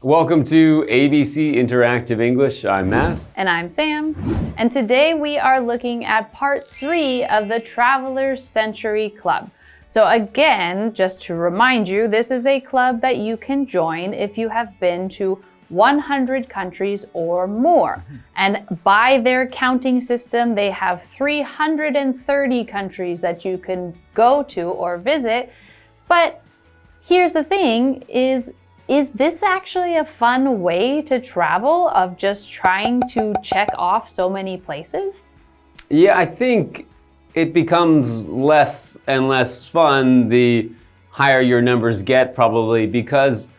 Welcome to ABC Interactive English. I'm Matt. And I'm Sam. And today we are looking at part 3 of the Traveler's Century Club. So again, just to remind you, this is a club that you can join if you have been to 100 countries or more. And by their counting system, they have 330 countries that you can go to or visit. But here's the thing, is this actually a fun way to travel, of just trying to check off so many places? Yeah, I think it becomes less and less fun the higher your numbers get, probably, because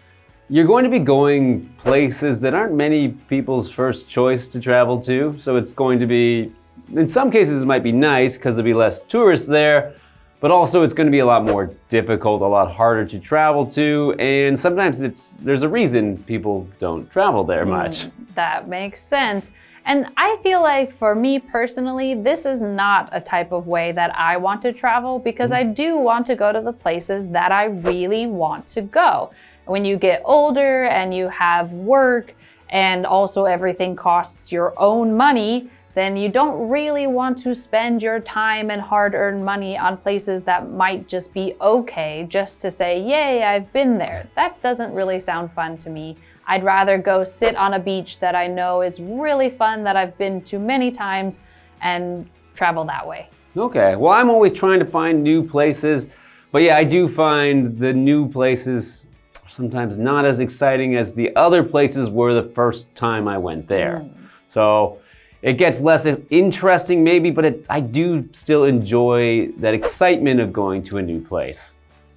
you're going to be going places that aren't many people's first choice to travel to. So it's going to be, in some cases it might be nice because there'll be less tourists there, but also it's going to be a lot more difficult, a lot harder to travel to, and sometimes there's a reason people don't travel there much. That makes sense. And I feel like for me personally, this is not a type of way that I want to travel, because I do want to go to the places that I really want to go. When you get older and you have work and also everything costs your own money, then you don't really want to spend your time and hard-earned money on places that might just be okay, just to say, yay, I've been there. That doesn't really sound fun to me. I'd rather go sit on a beach that I know is really fun, that I've been to many times, and travel that way. Okay, well, I'm always trying to find new places, but yeah, I do find the new places sometimes not as exciting as the other places were the first time I went there. So it gets less interesting maybe, but I do still enjoy that excitement of going to a new place.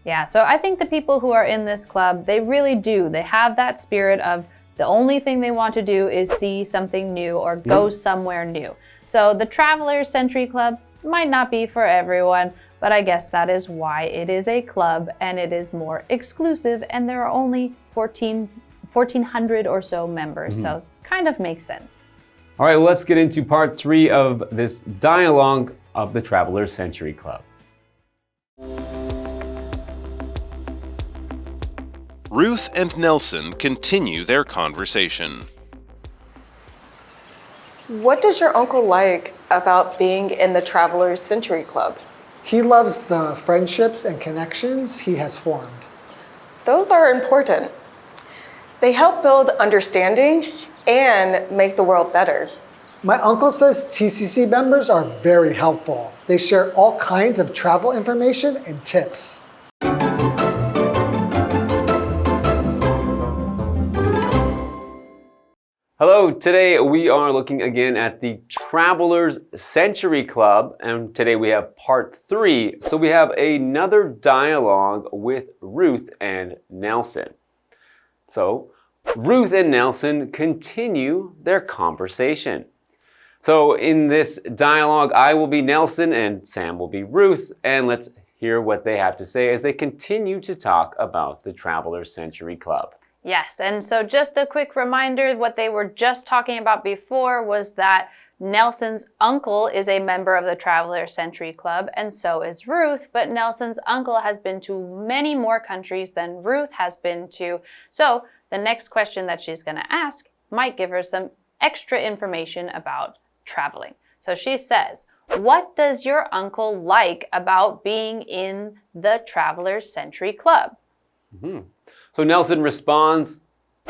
Yeah, so I think the people who are in this club, they really do. They have that spirit of the only thing they want to do is see something new or go somewhere new. So the Traveler's Century Club might not be for everyone, but I guess that is why it is a club and it is more exclusive, and there are only 1,400 or so members, so kind of makes sense. All right, well, let's get into part 3 of this dialogue of the Traveler's Century Club. Ruth and Nelson continue their conversation. What does your uncle like about being in the Traveler's Century Club? He loves the friendships and connections he has formed. Those are important. They help build understanding and make the world better. My uncle says TCC members are very helpful. They share all kinds of travel information and tips. Hello, today we are looking again at the Traveler's Century Club, and today we have part 3. So we have another dialogue with Ruth and Nelson. So Ruth and Nelson continue their conversation. So in this dialogue, I will be Nelson and Sam will be Ruth, and let's hear what they have to say as they continue to talk about the Traveler's Century Club. Yes, and so just a quick reminder, what they were just talking about before was that Nelson's uncle is a member of the Traveler's Century Club, and so is Ruth, but Nelson's uncle has been to many more countries than Ruth has been to. So the next question that she's going to ask might give her some extra information about traveling. So she says, what does your uncle like about being in the Traveler's Century Club? So Nelson responds,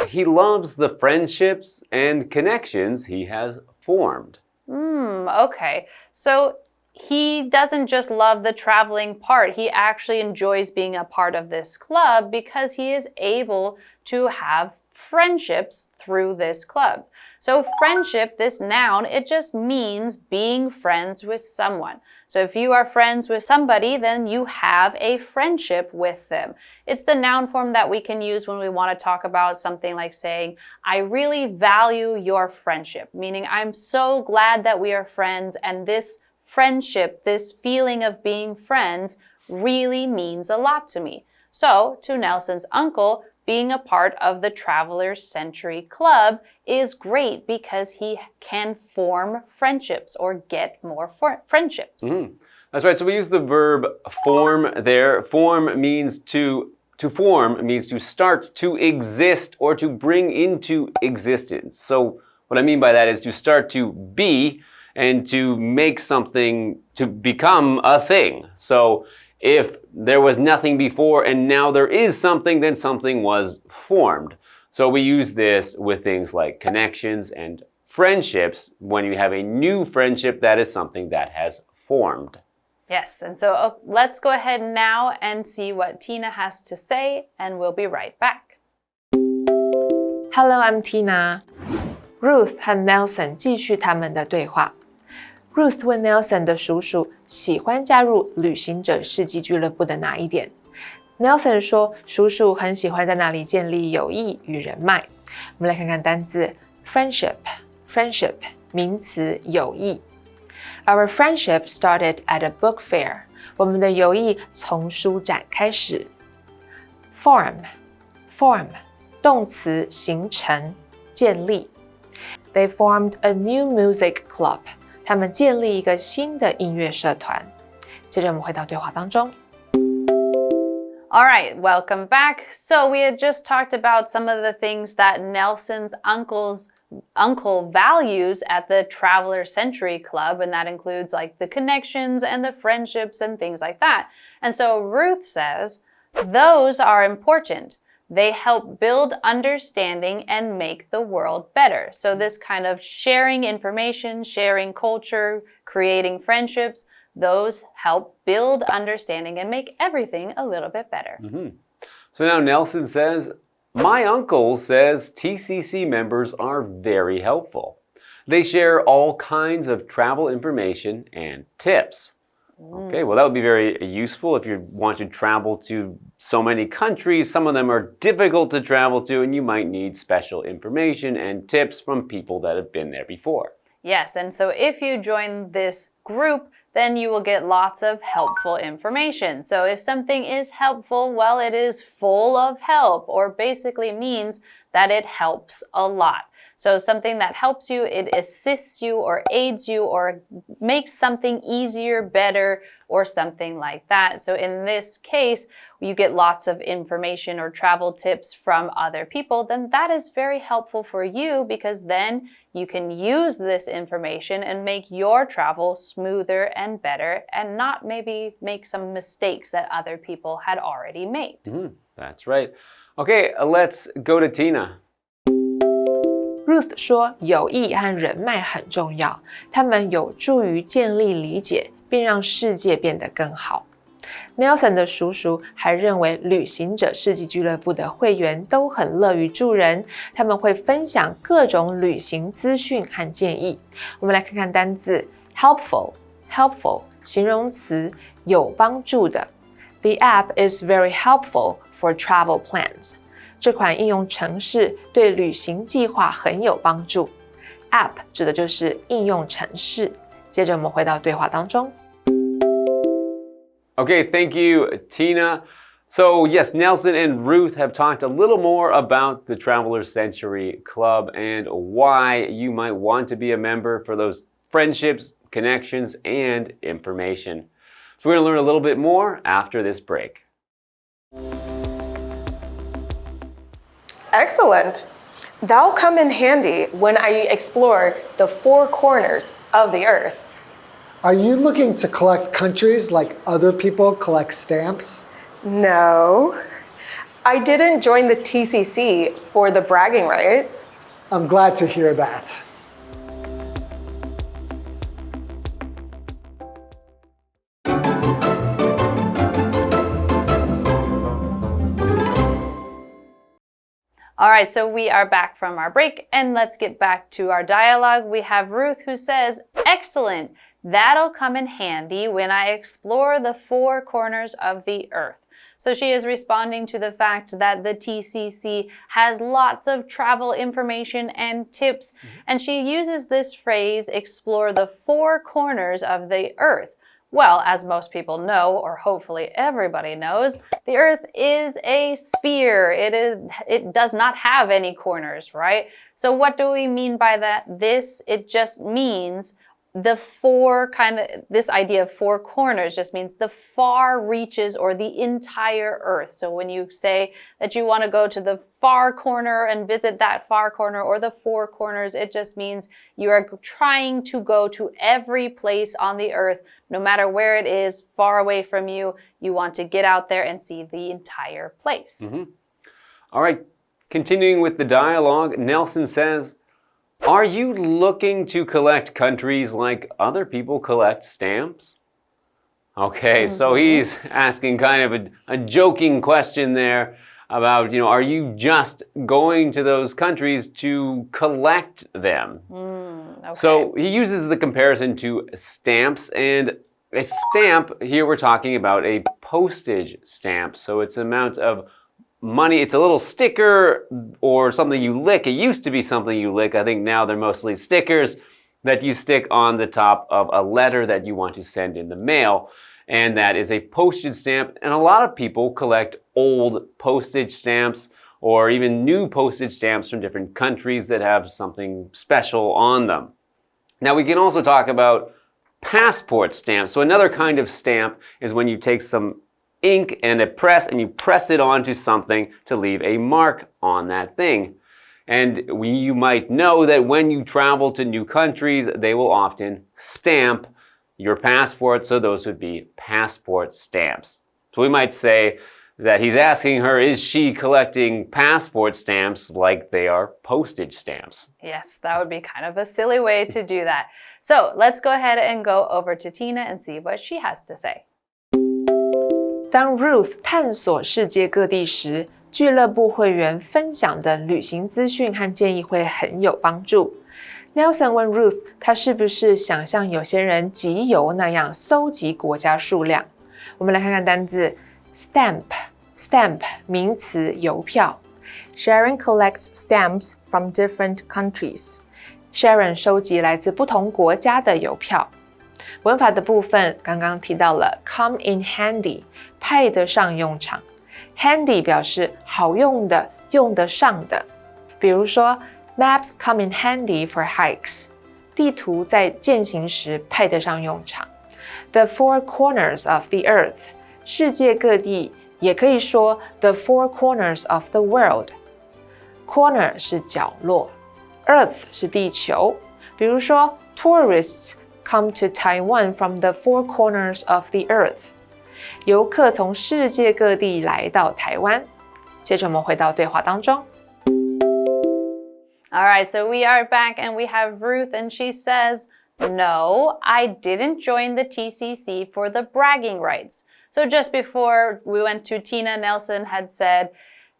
he loves the friendships and connections he has formed. Okay. So he doesn't just love the traveling part. He actually enjoys being a part of this club because he is able to have friendships through this club. So friendship, this noun, it just means being friends with someone. So if you are friends with somebody, then you have a friendship with them. It's the noun form that we can use when we want to talk about something like saying, I really value your friendship, meaning I'm so glad that we are friends, and this friendship, this feeling of being friends really means a lot to me. So to Nelson's uncle, being a part of the Traveler's Century Club is great because he can form friendships or get more friendships. That's right. So we use the verb form there. Form means to To form means to start, to exist, or to bring into existence. So what I mean by that is to start to be and to make something to become a thing. So if there was nothing before and now there is something, then something was formed. So we use this with things like connections and friendships. When you have a new friendship, that is something that has formed. Yes, and so let's go ahead now and see what Tina has to say, and we'll be right back. Hello, I'm Tina. Ruth 和 Nelson 继续他们的对话。Ruth 问 Nelson 的叔叔喜欢加入旅行者世纪俱乐部的哪一点？ Nelson 说叔叔很喜欢在那里建立友谊与人脉。我们来看看单字 friendship 名词友谊。Our friendship started at a book fair. 我们的友谊从书展开始。Form 动词形成建立。They formed a new music club. 他们建立一个新的音乐社团。接着我们回到对话当中。All right, welcome back. So we had just talked about some of the things that Nelson's uncle values at the Traveler Century Club, and that includes like the connections and the friendships and things like that. And so Ruth says, those are important. They help build understanding and make the world better. So this kind of sharing information, sharing culture, creating friendships, those help build understanding and make everything a little bit better. So now Nelson says, my uncle says TCC members are very helpful. They share all kinds of travel information and tips. Okay, well, that would be very useful if you want to travel to so many countries. Some of them are difficult to travel to, and you might need special information and tips from people that have been there before. Yes, and so if you join this group, then you will get lots of helpful information. So if something is helpful, well, it is full of help, or basically means that it helps a lot. So something that helps you, it assists you or aids you or makes something easier, better, or something like that. So in this case, you get lots of information or travel tips from other people, then that is very helpful for you because then you can use this information and make your travel smoother and better and not maybe make some mistakes that other people had already made. That's right. Okay, let's go to Tina. Ruth 说友谊和人脉很重要，他们有助于建立理解，并让世界变得更好。Nelson 的叔叔还认为旅行者世纪俱乐部的会员都很乐于助人，他们会分享各种旅行资讯和建议。我们来看看单字 helpful 形容词有帮助的。The app is very helpful for travel plans. 这款应用程式对旅行计划很有帮助。App 指的就是应用程式。接着我们回到对话当中。Okay, thank you, Tina. So yes, Nelson and Ruth have talked a little more about the Traveler Century Club and why you might want to be a member for those friendships, connections, and information. So we're going to learn a little bit more after this break. Excellent. That'll come in handy when I explore the four corners of the earth. Are you looking to collect countries like other people collect stamps? No. I didn't join the TCC for the bragging rights. I'm glad to hear that. All right, so we are back from our break, and let's get back to our dialogue. We have Ruth who says, excellent. That'll come in handy when I explore the four corners of the earth. So she is responding to the fact that the TCC has lots of travel information and tips, and she uses this phrase, explore the four corners of the earth. Well, as most people know, or hopefully everybody knows, the earth is a sphere. It does not have any corners, right? So what do we mean by that? It just means this idea of four corners just means the far reaches or the entire earth. So when you say that you want to go to the far corner and visit that far corner or the four corners, it just means you are trying to go to every place on the earth, no matter where it is, far away from you. You want to get out there and see the entire place. All right, continuing with the dialogue, Nelson says, are you looking to collect countries like other people collect stamps? Okay, so he's asking kind of a joking question there about, are you just going to those countries to collect them? Okay. So he uses the comparison to stamps, and a stamp, here we're talking about a postage stamp. So it's an amount of money. It's a little sticker or something you lick. It used to be something you lick. I think now they're mostly stickers that you stick on the top of a letter that you want to send in the mail. And that is a postage stamp. And a lot of people collect old postage stamps or even new postage stamps from different countries that have something special on them. Now we can also talk about passport stamps. So another kind of stamp is when you take some ink and a press and you press it onto something to leave a mark on that thing. And you might know that when you travel to new countries, they will often stamp your passport, so those would be passport stamps. So we might say that he's asking her, is she collecting passport stamps like they are postage stamps? Yes, that would be kind of a silly way to do that. So let's go ahead and go over to Tina and see what she has to say. 当 Ruth 探索世界各地时，俱乐部会员分享的旅行资讯和建议会很有帮助。Nelson 问 Ruth， 她是不是想像有些人集邮那样搜集国家数量？我们来看看单字 stamp 名词邮票。Sharon collects stamps from different countries. Sharon 收集来自不同国家的邮票。文法的部分刚刚提到了 come in handy， 派得上用场。handy 表示好用的，用得上的。比如说 Maps come in handy for hikes， 地图在健行时派得上用场。The four corners of the earth， 世界各地，也可以说 the four corners of the world。 Corner 是角落， Earth 是地球。比如说 Tourists come to Taiwan from the four corners of the earth。 游客从世界各地来到台湾。接着我们回到对话当中。All right, so we are back and we have Ruth and she says, no, I didn't join the TCC for the bragging rights. So just before we went to Tina, Nelson had said,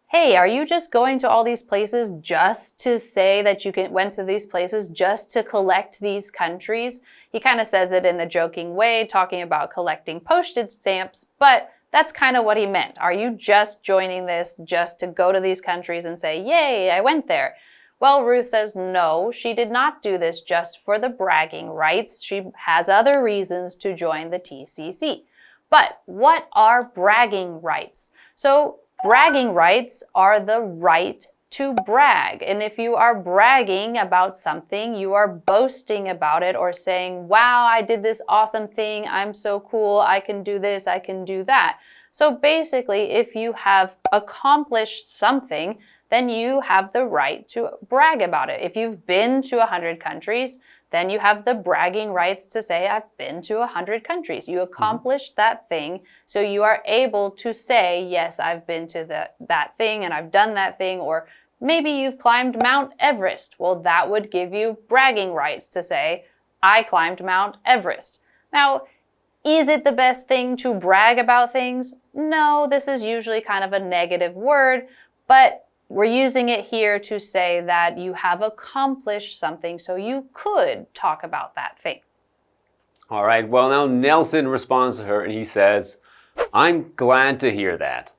hey, are you just going to all these places just to say that you went to these places just to collect these countries? He kind of says it in a joking way, talking about collecting postage stamps, but that's kind of what he meant. Are you just joining this just to go to these countries and say, yay, I went there? Well, Ruth says no, she did not do this just for the bragging rights. She has other reasons to join the TCC. But what are bragging rights? So bragging rights are the right to brag. And if you are bragging about something, you are boasting about it or saying, wow, I did this awesome thing. I'm so cool. I can do this. I can do that. So basically, if you have accomplished something, then you have the right to brag about it. If you've been to 100 countries, then you have the bragging rights to say, I've been to 100 countries. You accomplished that thing, so you are able to say, yes, I've been to that thing and I've done that thing, or maybe you've climbed Mount Everest. Well, that would give you bragging rights to say, I climbed Mount Everest. Now, is it the best thing to brag about things? No, this is usually kind of a negative word, but we're using it here to say that you have accomplished something, so you could talk about that thing. All right, well, now Nelson responds to her and he says, I'm glad to hear that.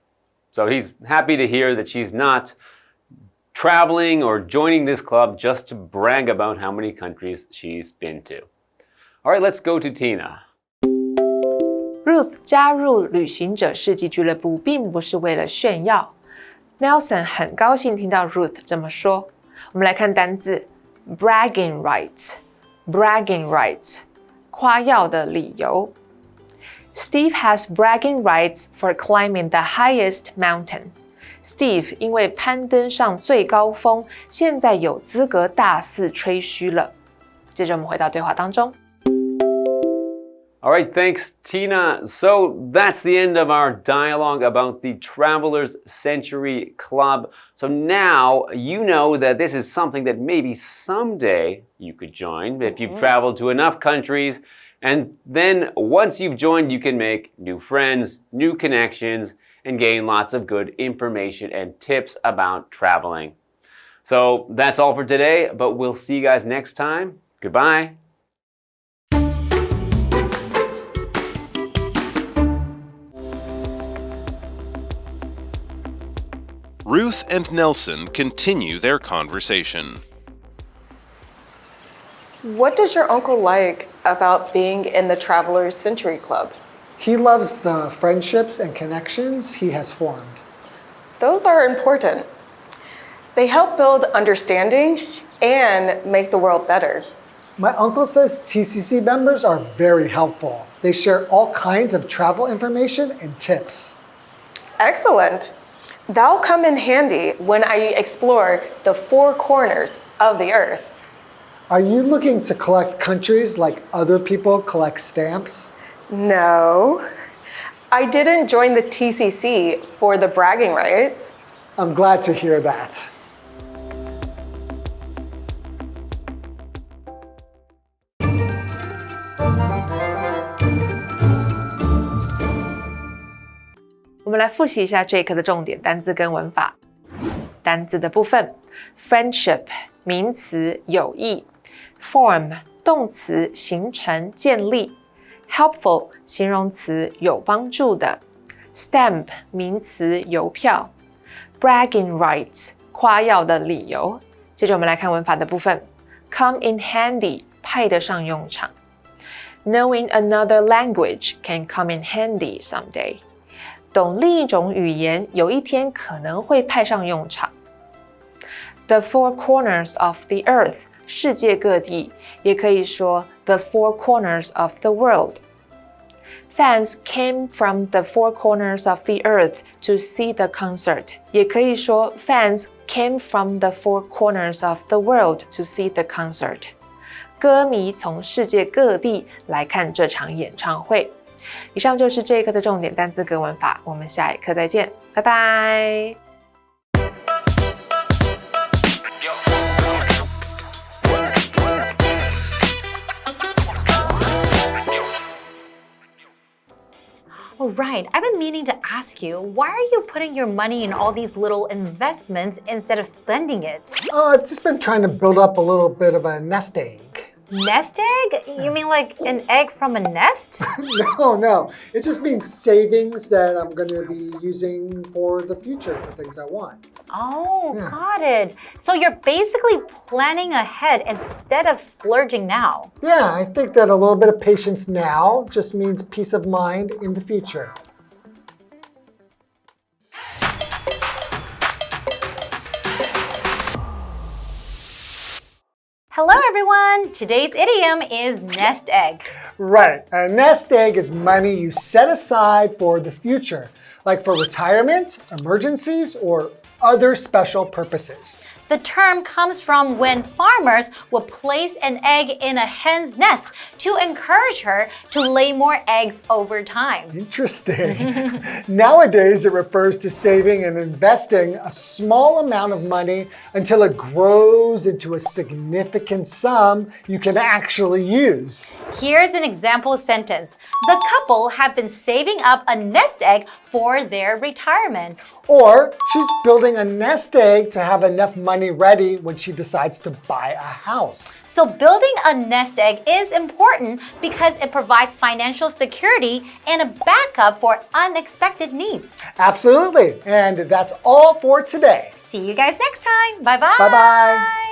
So he's happy to hear that she's not traveling or joining this club just to brag about how many countries she's been to. All right, let's go to Tina. Ruth 加入旅行者世纪俱乐部并不是为了炫耀。Nelson 很高兴听到 Ruth 这么说。我们来看单字 bragging rights。bragging rights 夸耀的理由。Steve has bragging rights for climbing the highest mountain. Steve 因为攀登上最高峰，现在有资格大肆吹嘘了。接着我们回到对话当中。All right, thanks, Tina. So that's the end of our dialogue about the Travelers Century Club. So now you know that this is something that maybe someday you could join if you've traveled to enough countries. And then once you've joined, you can make new friends, new connections, and gain lots of good information and tips about traveling. So that's all for today, but we'll see you guys next time. Goodbye. Ruth and Nelson continue their conversation. What does your uncle like about being in the Travelers Century Club? He loves the friendships and connections he has formed. Those are important. They help build understanding and make the world better. My uncle says TCC members are very helpful. They share all kinds of travel information and tips. Excellent. That'll come in handy when I explore the four corners of the earth. Are you looking to collect countries like other people collect stamps? No. I didn't join the TCC for the bragging rights. I'm glad to hear that.我们来复习一下这一课的重点单字跟文法。单字的部分 ，friendship 名词友谊 ，form 动词形成建立 ，helpful 形容词有帮助的 ，stamp 名词邮票 ，bragging rights 夸耀的理由。接着我们来看文法的部分 ，come in handy 派得上用场 ，knowing another language can come in handy someday。懂另一种语言，有一天可能会派上用场。The four corners of the earth， 世界各地，也可以说 the four corners of the world. Fans came from the four corners of the earth to see the concert. 也可以说 fans came from the four corners of the world to see the concert. 歌迷从世界各地来看这场演唱会。以上就是这一课的重点单字跟文法，我们下一课再见，拜拜。All right, I've been meaning to ask you, why are you putting your money in all these little investments instead of spending it? I've just been trying to build up a little bit of a nest egg. Nest egg? You mean like an egg from a nest? No. It just means savings that I'm going to be using for the future for things I want. Oh, got it. So you're basically planning ahead instead of splurging now. Yeah, I think that a little bit of patience now just means peace of mind in the future. Hello everyone! Today's idiom is nest egg. Right. A nest egg is money you set aside for the future, like for retirement, emergencies, or other special purposes. The term comes from when farmers would place an egg in a hen's nest to encourage her to lay more eggs over time. Interesting. Nowadays, it refers to saving and investing a small amount of money until it grows into a significant sum you can actually use. Here's an example sentence. The couple have been saving up a nest egg for their retirement. Or she's building a nest egg to have enough money ready when she decides to buy a house. So building a nest egg is important because it provides financial security and a backup for unexpected needs. Absolutely. And that's all for today. See you guys next time. Bye-bye. Bye-bye.